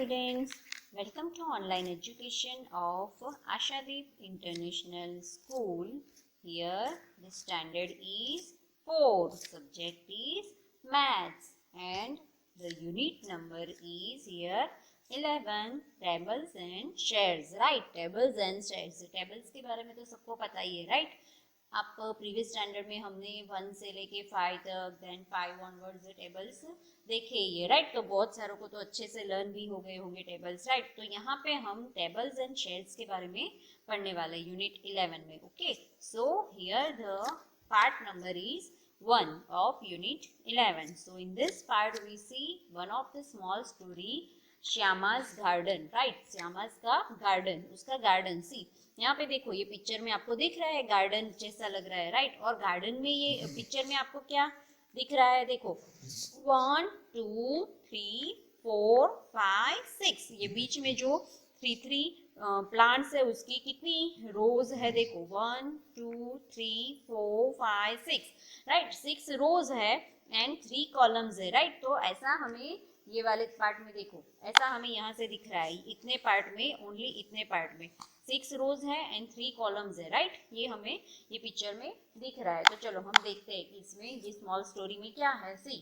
students, welcome to online education of Ashadeep International School. Here the standard is 4, subject is maths and the unit number is here 11, tables and shares, right? Tables and shares. Tables के बारे में तो सबको पता ही है, right? आप previous standard में हमने 1 से लेके 5 तक देन 5 ऑनवर्ड्स टेबल्स देखे ही है, राइट? तो बहुत सारों को तो अच्छे से लर्न भी हो गए होंगे टेबल्स, राइट? तो यहाँ पे हम टेबल्स एंड शेयर्स के बारे में पढ़ने वाले यूनिट 11 में. Okay, so here the part number is 1 of unit 11. So in this part we see one of the small story, श्यामा's garden, right? श्यामा's का गार्डन, उसका गार्डन. सी यहाँ पे देखो, ये पिक्चर में आपको दिख रहा है गार्डन जैसा लग रहा है, राइट? और गार्डन में ये पिक्चर में आपको क्या दिख रहा है? देखो 1 2 3 4 5 6, ये बीच में जो 3 प्लांट्स है उसकी कितनी रोज है? देखो 1 2 3 4 5 6, राइट? 6 रोज है एंड 3 कॉलम्स है, राइट? तो ऐसा हमें ये वाले पार्ट में देखो, ऐसा हमें यहाँ से दिख रहा है, इतने पार्ट में, ओनली इतने पार्ट में 6 रोज है एंड 3 कॉलम्स है, राइट? ये हमें ये पिक्चर में दिख रहा है. तो चलो हम देखते हैं कि इसमें ये स्मॉल स्टोरी में क्या है. See,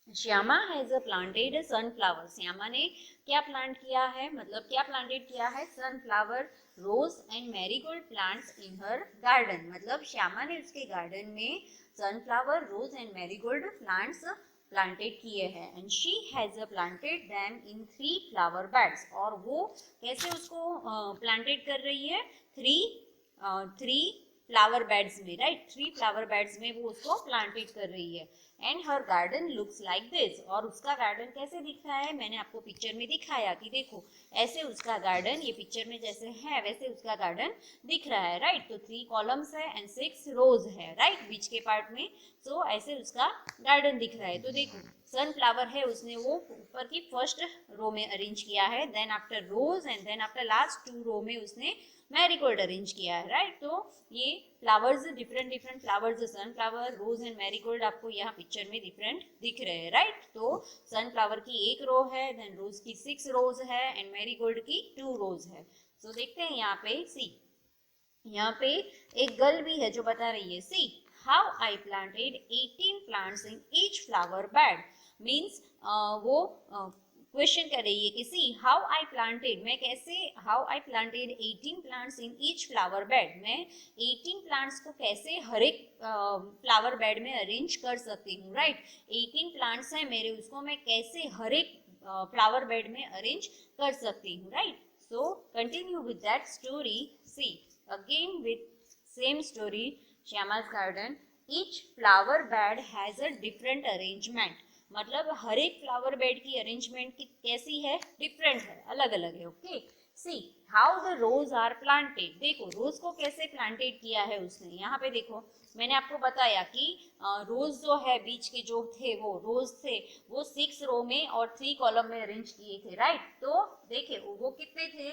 Shyama has planted sunflower. Shyama ने क्या प्लांट किया है, मतलब क्या प्लांटेड किया है? Sunflower, rose and marigold plants in her garden. मतलब श्यामा ने उसके गार्डन में sunflower, rose and marigold plants planted किए हैं. And she has planted them in 3 flower beds. और वो कैसे उसको प्लांटेड कर रही है? 3 फ्लावर बेड्स में, राइट? 3 फ्लावर बेड्स में वो उसको प्लांटेड कर रही है. And her garden looks like this. और उसका गार्डन कैसे दिख रहा है? मैंने आपको पिक्चर में दिखाया कि देखो ऐसे उसका गार्डन, ये पिक्चर में जैसे है वैसे उसका गार्डन दिख रहा है, राइट? तो 3 कॉलम्स है एंड 6 रोज है, राइट? बीच के पार्ट में. सो ऐसे उसका गार्डन दिख रहा है. तो देखो सनफ्लावर है, उसने वो ऊपर की फर्स्ट रो में अरेंज किया है, then after rose and then after last 2 row में उसने मैरीगोल्ड अरेंज किया है, राइट? तो ये flowers, different flowers, sunflower, rose and marigold आपको यहाँ पिक्चर में डिफरेंट दिख रहे हैं, राइट? तो सनफ्लावर की 1 रो है, देन रोज की 6 रोज है एंड मैरीगोल्ड की 2 रोज है. सो देखते हैं यहाँ पे. सी, यहाँ पे एक गर्ल भी है जो बता रही है. सी, how I planted 18 plants in each flower bed. Means वो क्वेश्चन कर रही है कि सी हाउ आई प्लांटेड, मैं कैसे, how I planted 18 plants in each flower bed. मैं 18 प्लांट्स को कैसे हर एक फ्लावर बेड में अरेंज कर सकती हूँ, राइट? 18 प्लांट्स है मेरे, उसको मैं कैसे हर एक फ्लावर बेड में अरेंज कर सकती हूँ, right? So continue with that story. See again with same story, Shyama's garden. Each flower bed has a different arrangement. मतलब हर एक फ्लावर बेड की अरेंजमेंट की कैसी है? डिफरेंट है, अलग अलग है. Okay, see how the rows are planted. देखो रोज को कैसे प्लांटेड किया है उसने. यहाँ पे देखो मैंने आपको बताया कि रोज जो है बीच के जो थे वो रोज थे, वो 6 रो में और 3 कॉलम में अरेंज किए थे, राइट? तो देखिए वो कितने थे?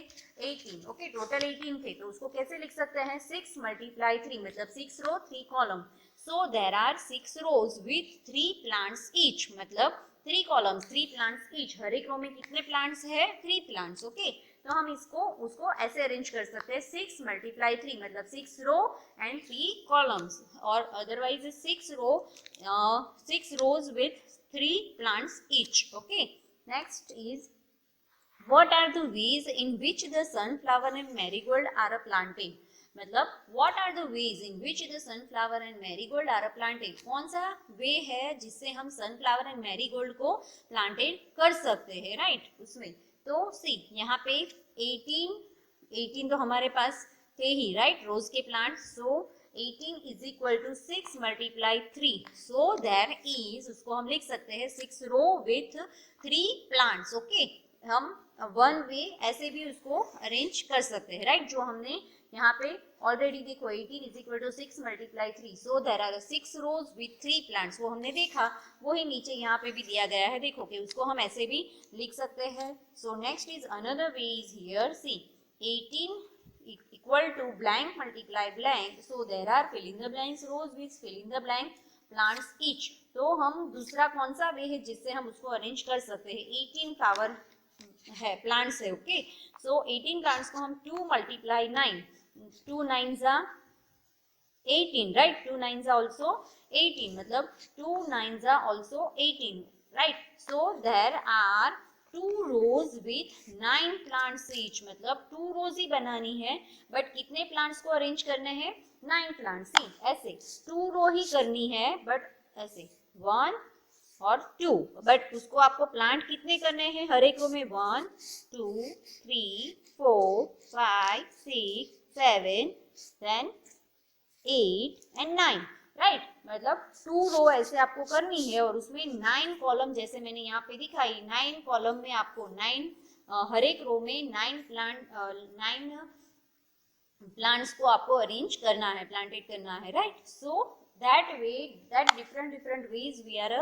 18. ओके, टोटल 18 थे. तो उसको कैसे लिख सकते हैं? 6 × 3, मतलब 6 रो 3 column. So there are 6 rows with 3 plants each. मतलब 3 columns 3 plants each. हर एक रो में कितने plants है? 3 plants. ओके, तो हम इसको उसको ऐसे अरेंज कर सकते हैं 6 × 3, मतलब 6 रो एंड 3 columns. और otherwise 6 rows with 3 plants each. Okay, next is what are the ways in which the sunflower and marigold are planted. मतलब what are the ways in which the sunflower and marigold are planted. कौन सा वे है जिससे हम sunflower and marigold को planted कर सकते हैं, राइट? उसमें तो सी यहाँ पे 18 तो हमारे पास थे ही, राइट? रोज के plant. So 18 is equal to 6 × 3. So there is, उसको हम लिख सकते हैं 6 रो with 3 plants. ओके, हम 1 वे ऐसे भी उसको अरेंज कर सकते हैं, राइट? जो हमने यहाँ पे ऑलरेडी देखो 18 is equal to 6 × 3. So there are 6 rows with 3 plants. वो हमने देखा, वही नीचे यहाँ पे भी दिया गया है, देखो कि उसको हम ऐसे भी लिख सकते हैं. So next is another way is here. See 18 equal to blank × blank. So there are fill in the blanks rows with fill in the blank plants each. तो हम दूसरा कौन सा वे है जिससे हम उसको अरेंज कर सकते हैं? 18 फ्लावर है प्लांट्स है। ओके, सो 18 प्लांट्स को हम 2 multiply 9, 2 9s are 18, right, 2 9s are also 18, मतलब 2 9s are also 18, right. So there are 2 rows with 9 plants each, मतलब 2 rows ही बनानी है, बट कितने प्लांट्स को अरेंज करने हैं? 9 प्लांट्स ही, ऐसे 2 रो ही करनी है, बट ऐसे 1 और 2, बट उसको आपको प्लांट कितने करने हैं हर एक रो में? 1 2 3 4 5 6 7 देन 8 एंड 9, राइट, मतलब 2 रो ऐसे आपको करनी है और उसमें 9 कॉलम, जैसे मैंने यहाँ पे दिखाई 9 कॉलम में आपको 9 हर एक रो में 9 प्लांट्स को आपको अरेंज करना है, प्लांटेड करना है, right. So that way, that different ways we are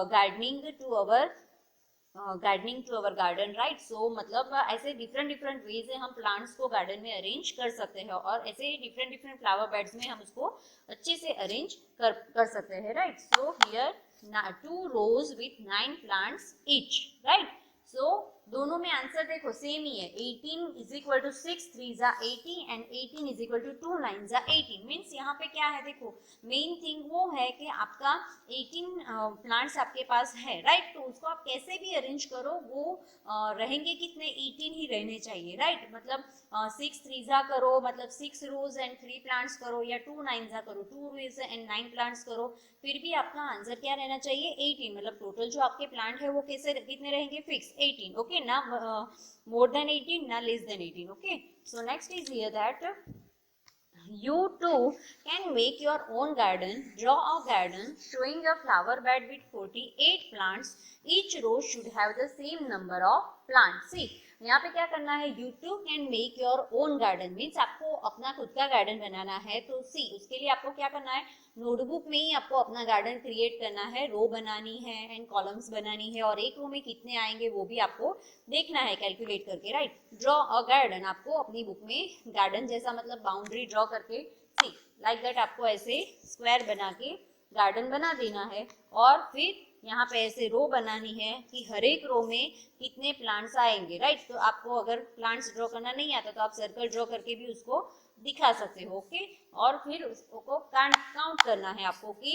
gardening to our garden, right. So मतलब ऐसे डिफरेंट वेज है हम प्लांट्स को गार्डन में अरेंज कर सकते हैं, और ऐसे डिफरेंट फ्लावर बेड्स में हम उसको अच्छे से अरेंज कर सकते हैं, right. So here 2 rows with 9 plants each, right. So दोनों में आंसर देखो सेम ही है, 18 इज इक्वल टू 6 3 जा 80 एंड 18 इज इक्वल टू 2 9 जा 18। मीन्स यहाँ पे क्या है, देखो मेन थिंग वो है कि आपका 18 प्लांट्स आपके पास है, राइट। तो उसको आप कैसे भी अरेंज करो, वो रहेंगे कितने? 18 ही रहने चाहिए, राइट। मतलब 6 3 जा करो, मतलब 6 rows एंड 3 प्लांट्स करो, या 2 9 जा करो, 2 rows एंड 9 प्लांट्स करो, फिर भी आपका आंसर क्या रहना चाहिए? 18, मतलब टोटल जो आपके प्लांट है वो कैसे कितने रहेंगे? फिक्स 18, ओके, ना मोर देन 18 ना less than 18, okay. So next is here that you too can make your own garden. Draw a garden showing a flower bed with 48 plants. Each row should have the same number of plants. See, यहाँ पे क्या करना है? You too can make your own garden, means आपको अपना खुद का garden बनाना है। तो सी उसके लिए आपको क्या करना है? नोटबुक में ही आपको अपना गार्डन क्रिएट करना है, रो बनानी है एंड कॉलम्स बनानी है, और एक रो में कितने आएंगे वो भी आपको देखना है कैलकुलेट करके, राइट। ड्रॉ अ गार्डन, आपको अपनी बुक में गार्डन जैसा मतलब बाउंड्री ड्रॉ करके, सी लाइक दैट, आपको ऐसे स्क्वायर बना के गार्डन बना देना है, और फिर यहाँ पे ऐसे रो बनानी है कि हर एक रो में कितने प्लांट्स आएंगे, राइट। तो आपको अगर प्लांट्स ड्रॉ करना नहीं आता तो आप सर्कल ड्रॉ करके भी उसको दिखा सकते हो, ओके। और फिर उसको काउंट करना है आपको कि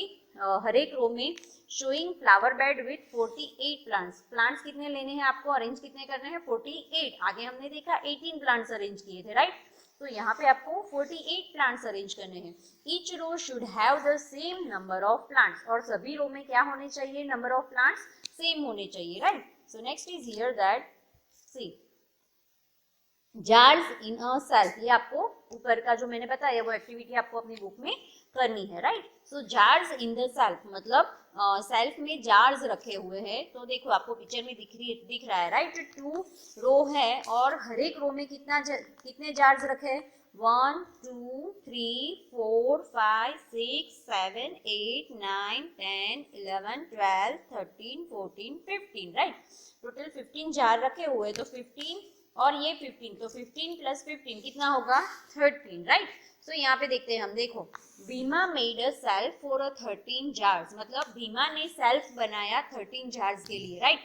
हर एक रो में showing flower bed with 48 plants कितने लेने हैं आपको, अरेंज कितने करने हैं? 48। आगे हमने देखा 18 प्लांट्स अरेंज किए थे, राइट। तो यहाँ पे आपको 48 प्लांट्स अरेंज करने हैं। Each row should have the same number of plants, और सभी रो में क्या होने चाहिए? नंबर ऑफ प्लांट्स सेम होने चाहिए, right. So next is here that see jars in a shelf, ये आपको ऊपर का जो मैंने बताया वो एक्टिविटी आपको अपनी बुक में करनी है, right. So jars in the self, मतलब सेल्फ में जार्स रखे हुए हैं। तो देखो आपको पिक्चर में दिख रहा है, राइट। 2 रो है और हर एक रो में कितने जार्स रखे हैं? 1 2 3 4 5 6 7 8 9 10 11 12 13 14 15, राइट। टोटल 15 जार रखे हुए, तो 15 और ये 15, तो 15 प्लस 15 कितना होगा? 13, राइट। सो यहाँ पे देखते हैं हम, देखो Bhima made a self for a 13 jars, मतलब भीमा ने सेल्फ बनाया 13 जार्स के लिए, राइट।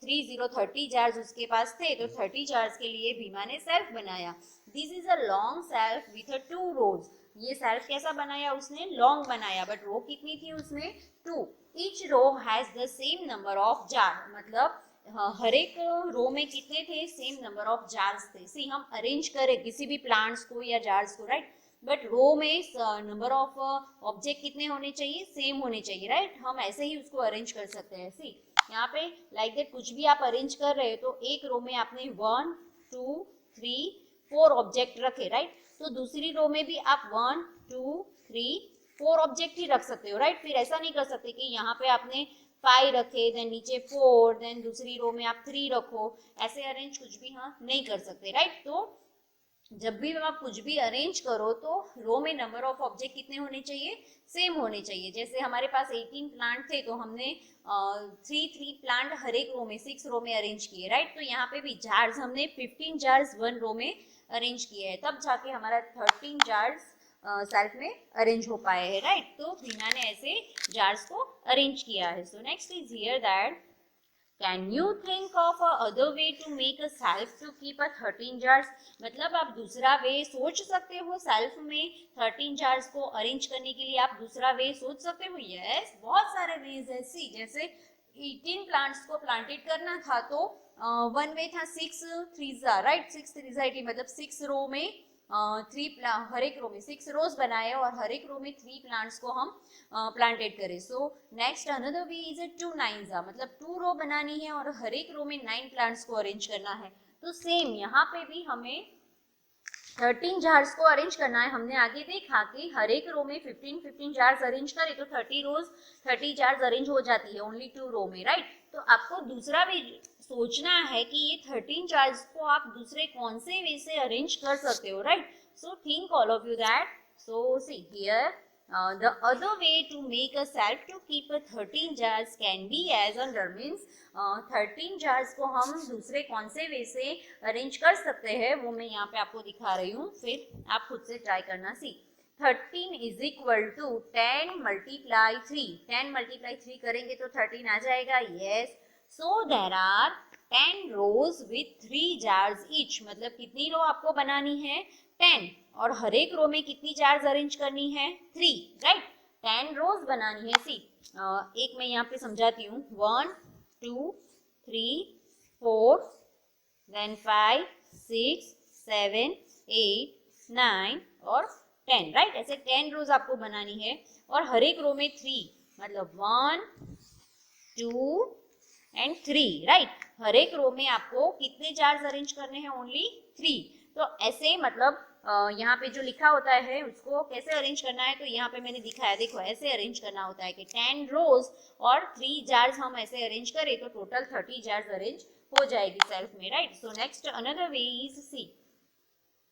30 जार्स उसके पास थे, तो 30 जार्स के लिए भीमा ने सेल्फ बनाया। This is a long self with 2 रोज, ये सेल्फ कैसा बनाया उसने? लॉन्ग बनाया, बट रो कितनी थी उसमें? 2। Each row has the same number of jar, मतलब हर एक रो में कितने थे? सेम नंबर ऑफ जार्स थे। सी हम अरेंज करें किसी भी प्लांट्स को या जार्स को, राइट, बट रो में नंबर ऑफ ऑब्जेक्ट कितने होने चाहिए? सेम होने चाहिए, राइट। हम ऐसे ही उसको अरेंज कर सकते हैं। सी यहाँ पे लाइक दैट कुछ भी आप अरेंज कर रहे हो, तो एक रो में आपने 1 2 3 4 ऑब्जेक्ट रखे, राइट। तो दूसरी रो में भी आप 1 2 3 4 ऑब्जेक्ट ही रख सकते हो, राइट। फिर ऐसा नहीं कर सकते कि यहाँ पे आपने 5 रखे, देन नीचे 4, देन दूसरी रो में आप 3 रखो, ऐसे अरेंज कुछ भी हाँ नहीं कर सकते, राइट। तो जब भी आप कुछ भी अरेंज करो तो रो में नंबर ऑफ ऑब्जेक्ट कितने होने चाहिए? सेम होने चाहिए। जैसे हमारे पास 18 प्लांट थे, तो हमने 3 प्लांट हर एक रो में 6 रो में अरेंज किए, राइट। तो यहाँ पे भी जार्स हमने 15 जार्स 1 रो में अरेंज किए हैं, तब जाके हमारा 13 जार्स सेल्फ में अरेंज हो पाए हैं, राइट। तो भीना ने ऐसे जार्स को अरेंज किया है। So next is here that can you think of a other way to make a shelf to keep a 13 jars, मतलब आप दूसरा वे सोच सकते हो सेल्फ में 13 जार्स को अरेंज करने के लिए, आप दूसरा वे सोच सकते हो। यस, बहुत सारे वेज है। सी जैसे 18 प्लांट्स को प्लांटेड करना था तो वन वे था 6 थ्रीजा, राइट, 6 थ्रीजा 18, मतलब 6 रो में हर एक रो में 6 रोज बनाए और हर एक रो में 3 प्लांट्स को हम प्लांटेड करें। So next another way is 2 nines, मतलब 2 रो बनानी है और हर एक रो में 9 प्लांट्स को अरेंज करना है। तो सेम यहाँ पे भी हमें 13 जार्स को अरेंज करना है। हमने आगे देखा कि हर एक रो में 15 जार्स अरेंज करें तो 30 जार्स अरेंज हो जाती है ओनली 2 रो में, राइट। तो आपको दूसरा भी सोचना है कि ये 13 जार्स को आप दूसरे कौन से वे से अरेंज कर सकते हो, right. So think all of you that. So see here the other way to make a self to keep a 13 jars can be as under, means 13 jars को हम दूसरे कौन से वे से अरेंज कर सकते हैं वो मैं यहाँ पे आपको दिखा रही हूँ, फिर आप खुद से ट्राई करना। See 13 is equal to 10 multiply 3, 10 multiply 3 करेंगे तो 13 आ जाएगा। Yes, so there are 10 rows with 3 jars each, मतलब कितनी रो आपको बनानी है 10, और हर एक रो में कितनी जार्स अरेंज करनी है 3, राइट। 10 रोज बनानी है। सी एक मैं यहाँ पे समझाती हूँ, 1 2 3 4 देन 5 6 7 8 9 और 10, राइट। ऐसे 10 रोज आपको बनानी है और हर एक रो में 3, मतलब 1 2 एंड 3, राइट। हर एक रो में आपको कितने जार्स अरेंज करने हैं, ओनली 3। तो ऐसे मतलब यहाँ पे जो लिखा होता है उसको कैसे अरेंज करना है, तो यहाँ पे मैंने दिखाया, देखो ऐसे अरेंज करना होता है कि 10 रोज और 3 जार्स हम ऐसे अरेंज करें तो टोटल 30 जार्स अरेंज हो जाएगी सेल्फ में, right. So next another way is see,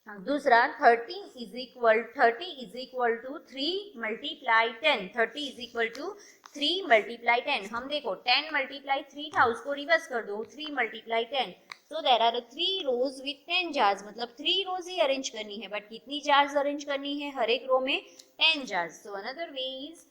दूसरा 30 is equal to 3 multiply 10, 30 is equal to 3 multiply 10। हम देखो 10 मल्टीप्लाई 3 था, उसको रिवर्स कर दो 3 multiply 10, so there are 3 rows with 10 jars, मतलब 3 rows ही अरेंज करनी है, बट कितनी jars अरेंज करनी है, हर एक रो में 10 jars। so another way is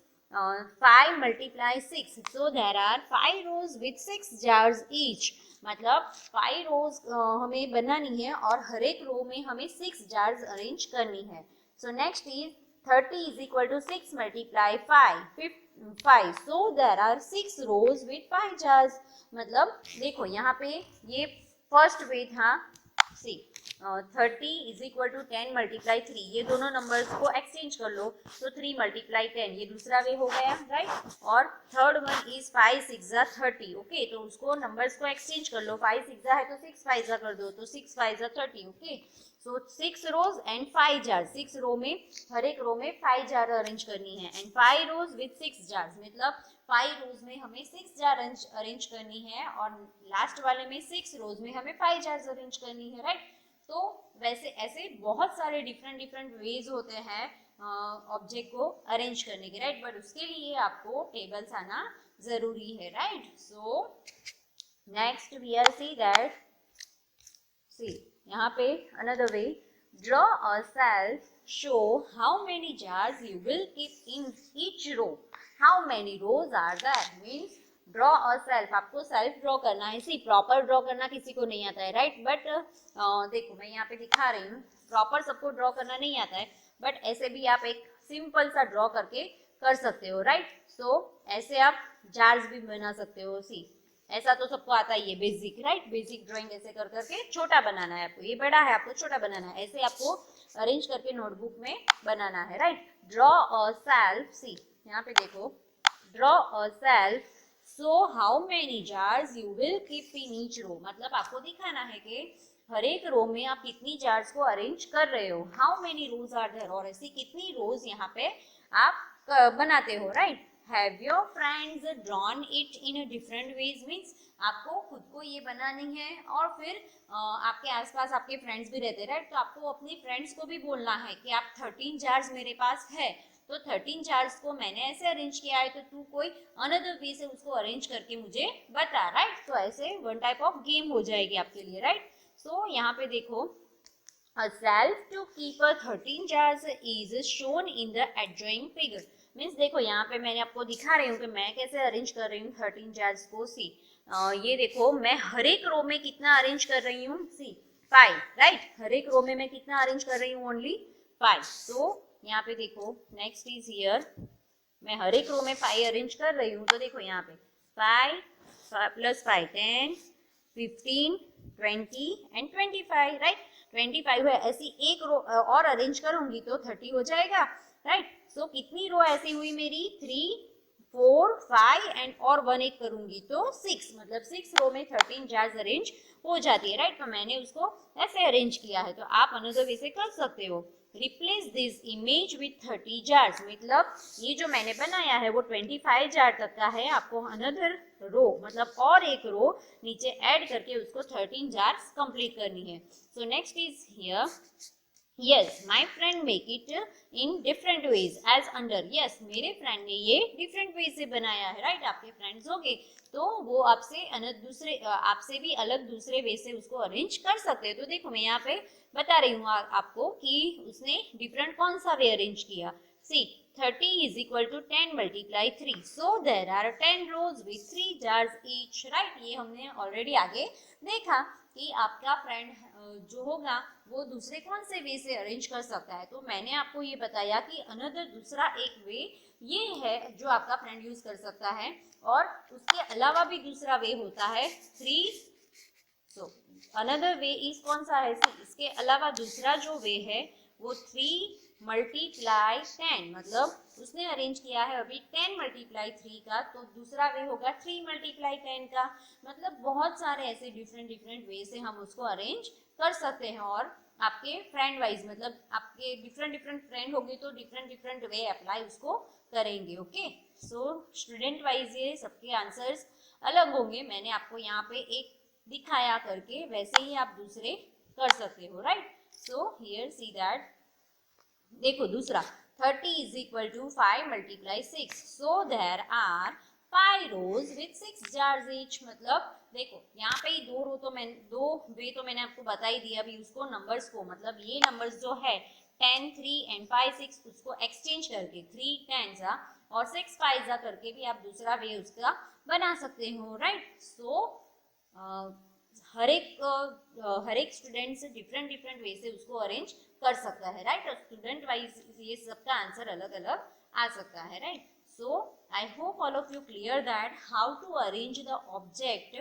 5 multiply 6, so there are 5 rows with 6 jars each, मतलब 5 rows हमें बनानी है और हर एक रो में हमें 6 jars अरेंज करनी है। so next is 30 is equal to 6 multiply 5, so there are 6 rows with 5 jars, मतलब देखो यहाँ पे ये फर्स्ट वे था। सी 30 इज इक्वल टू 10 मल्टीप्लाई 3, ये दोनों नंबर्स को एक्सचेंज कर लो तो 3 मल्टीप्लाई 10, ये दूसरा वे हो गया, राइट। और थर्ड वन इज 5 6 30, ओके, तो उसको नंबर्स को एक्सचेंज कर लो, 5 6 है तो 6 5 कर दो तो 6 5 30, okay. So 6 rows and 5 jar, 6 row में हर एक रो में 5 जार अरेंज करनी है एंड 5 रोज विथ 6 जार्स, मतलब 5 रोज में हमें 6 जार अरेंज करनी है और लास्ट वाले में 6 रोज में हमें 5 जार्स अरेंज करनी है, राइट। तो वैसे ऐसे बहुत सारे डिफरेंट वेज होते हैं ऑब्जेक्ट को अरेंज करने के, राइट, बट उसके लिए आपको टेबल्स आना जरूरी है, right. So next we are see that, see यहाँ पे another way, draw a shelf, show how many jars you will keep in each row, how many rows are that, means draw a shelf, आपको shelf draw करना है। सी proper draw करना किसी को नहीं आता है, राइट, बट देखो मैं यहाँ पे दिखा रही हूँ, प्रॉपर सबको ड्रॉ करना नहीं आता है, बट ऐसे भी आप एक सिंपल सा ड्रॉ करके कर सकते हो, राइट। सो ऐसे आप जार्स भी बना सकते हो। सी ऐसा तो सबको आता ही है, बेसिक, राइट, बेसिक ड्राइंग ऐसे कर करके छोटा बनाना है आपको, ये बड़ा है आपको छोटा बनाना है, ऐसे आपको अरेंज करके नोटबुक में बनाना है, right. Draw a shelf, see यहाँ पे देखो, draw a shelf, so how many jars you will keep in each row, मतलब आपको दिखाना है कि हर एक रो में आप कितनी जार्स को अरेंज कर रहे हो, how many rows are there, और ऐसी कितनी रोज यहाँ पे आप बनाते हो, right. Have your friends drawn it in different ways, means आपको खुद को ये बनानी है और फिर आपके आसपास आपके फ्रेंड्स भी रहते हैं, राइट, तो आपको अपने फ्रेंड्स को भी बोलना है कि आप 13 जार्स मेरे पास है, तो 13 जार्स को मैंने ऐसे अरेंज किया है, तो तू कोई अनदर वे से उसको अरेंज करके मुझे बता, राइट। तो ऐसे वन टाइप ऑफ गेम हो जाएगी आपके लिए, राइट। सो यहाँ पे देखो, a self to keep a 13 jars is shown in the adjoining figure, means देखो यहाँ पे मैंने आपको दिखा रही हूँ कि मैं कैसे अरेंज कर रही हूँ 13 जार्स को। सी ये देखो मैं हर एक रो में कितना अरेंज कर रही हूँ, सी 5, राइट। हर एक रो में मैं कितना अरेंज कर रही हूँ, ओनली 5। तो यहाँ पे देखो नेक्स्ट इज हियर, मैं हर एक रो में 5 अरेंज कर रही हूँ। तो देखो यहाँ पे 5 प्लस 5 10 15 20 एंड 25, राइट। 25 है, ऐसी एक रो और अरेंज करूंगी तो 30 हो जाएगा, राइट। सो कितनी रो ऐसी हुई मेरी, 3 4 5 एंड और 1 एक करूंगी तो 6, मतलब 6 रो में 13 जार्स अरेंज हो जाती है, राइट। तो मैंने उसको ऐसे अरेंज किया है। तो आप अनदर वे से कर सकते हो, replace this image with 30 jars, मतलब ये जो मैंने बनाया है वो 25 जार तक का है। आपको अनदर रो मतलब और एक रो नीचे ऐड करके उसको 13 जार्स कंप्लीट करनी है। So next is here, yes my friend make it in different ways as under, yes मेरे फ्रेंड ने ये डिफरेंट वे से बनाया है, राइट। आपके फ्रेंड्स होंगे तो वो आपसे दूसरे आपसे भी अलग दूसरे वे से उसको अरेंज कर सकते हैं। तो देखो मैं यहाँ पे बता रही हूँ आपको कि उसने डिफरेंट कौन सा वे अरेंज किया। सी 30 is equal to 10 multiply 3, so there are 10 rows with 3 jars each, right। ये हमने ऑलरेडी आगे देखा कि आपका फ्रेंड जो होगा वो दूसरे कौन से वे से अरेंज कर सकता है। तो मैंने आपको ये बताया कि अनदर दूसरा एक वे ये है जो आपका फ्रेंड यूज कर सकता है, और उसके अलावा भी दूसरा वे होता है 3। सो अनदर वे इज कौन सा है, इसके अलावा दूसरा जो वे है वो 3 मल्टीप्लाई 10, मतलब उसने अरेंज किया है अभी 10 मल्टीप्लाई 3 का, तो दूसरा वे होगा 3 मल्टीप्लाई 10 का। मतलब बहुत सारे ऐसे डिफरेंट डिफरेंट वे से हम उसको अरेंज कर सकते हैं। और आपके फ्रेंड वाइज मतलब आपके डिफरेंट डिफरेंट फ्रेंड होंगे तो डिफरेंट डिफरेंट वे अप्लाई उसको करेंगे। ओके, सो स्टूडेंट वाइज ये सबके आंसर्स अलग होंगे। मैंने आपको यहाँ पे एक दिखाया करके, वैसे ही आप दूसरे कर सकते हो, right. So here see that, देखो दूसरा 30 is equal to 5 multiply 6, so there are 5 rows with 6 jars each। मतलब देखो यहाँ पे ही दो वे तो मैंने आपको बता ही दिया। अभी उसको नंबर्स को मतलब ये नंबर्स जो है 10 3 एंड 5 6 उसको एक्सचेंज करके 3 10 और 6 5 करके भी आप दूसरा वे उसका बना सकते हो, राइट। सो हर एक स्टूडेंट से डिफरेंट डिफरेंट वे से उसको अरेंज कर सकता है, राइट। और स्टूडेंट वाइज ये सबका आंसर अलग अलग आ सकता है, right. So I hope all of you clear that how to arrange the object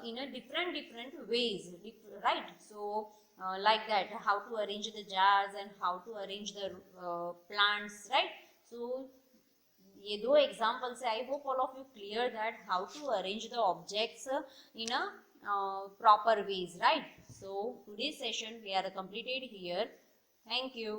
in a different ways, right। So like that, how to arrange the jars and how to arrange the plants, right। So ये दो example से I hope all of you clear that how to arrange the objects in a proper ways, right। So today's session we are completed here. Thank you.